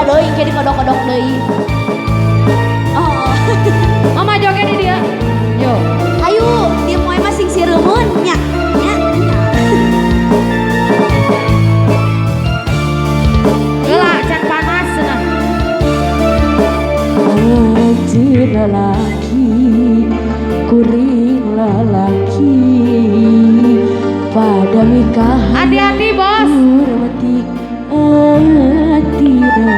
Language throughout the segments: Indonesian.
deui ke dikodok-kodok deui. Oh. Mama joget di dia. Yo. Ayo, dia moe mah sing sireun nya. Nya. Geula can panas cenah. Anjeun lalaki kuring lalaki pada mikah Hati-hati, Bos. Urmetik atina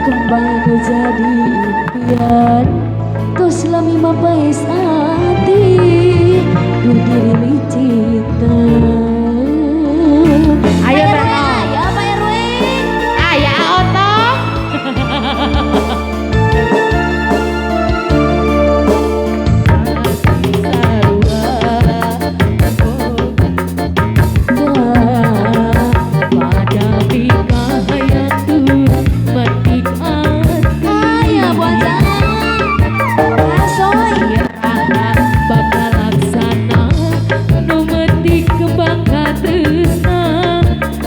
kembang jadi impian tos lami mapais hati du diri cinta. Ayo Pak RW, Beno. ya Pak RW. Aya otong. Aya buat asoy. Bakal laksana nu metik kembang katresna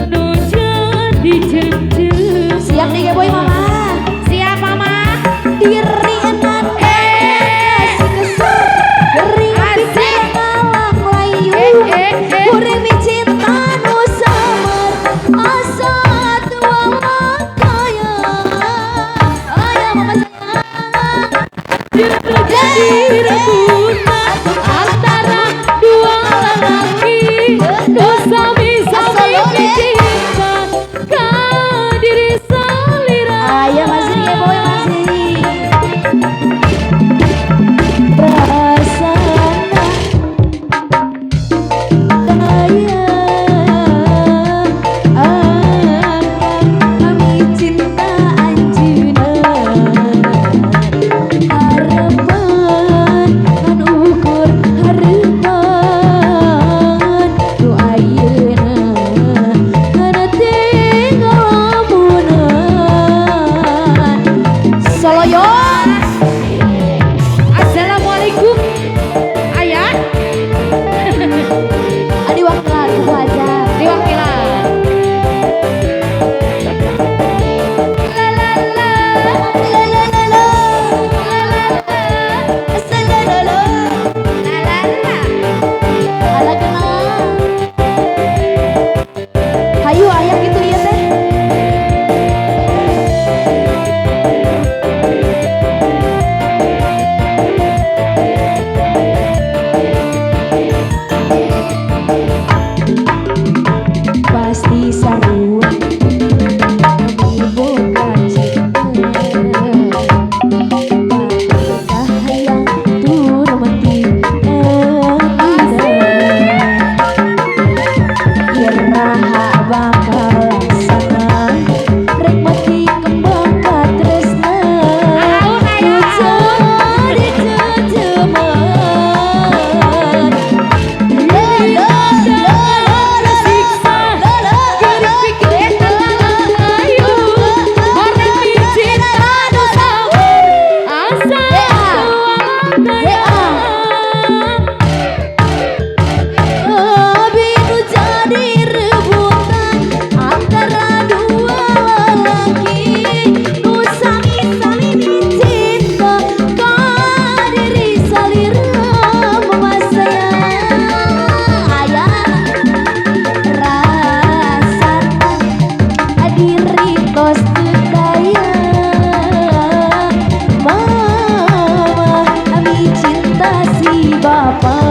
nu jadi cem-cem. Siap nih boy mama. Siap Mama. Diri enan kasih keser. Gering pikiran ngalang layu. Kurimi cinta nu samar. Asa tua kaya. Aya mama sayang. Jadi rebutan antara dua lelaki nu sami-sami cinta ka diri salira. Aya masih ya boy masih. Perasaan kaya kami cinta anjuna harapan kan ukur harapan nu ayeuna kana tinggal lamunan Soloyon. Assalamualaikum. Ayah Adi waktu lagu aja. diwakilan. Hayu ayah gitu ya teh. pasti sarua kami boga cinta kahayang turmati iraha bakal laksana rek mati kembang katresna Aun, ayo, aun. jadi jejeman Abinu jadi rebutan antara dua lelaki nu sami-sami cinta ka diri salira mama sayang ayah rasana diri tos teu daya mama ami cinta si bapa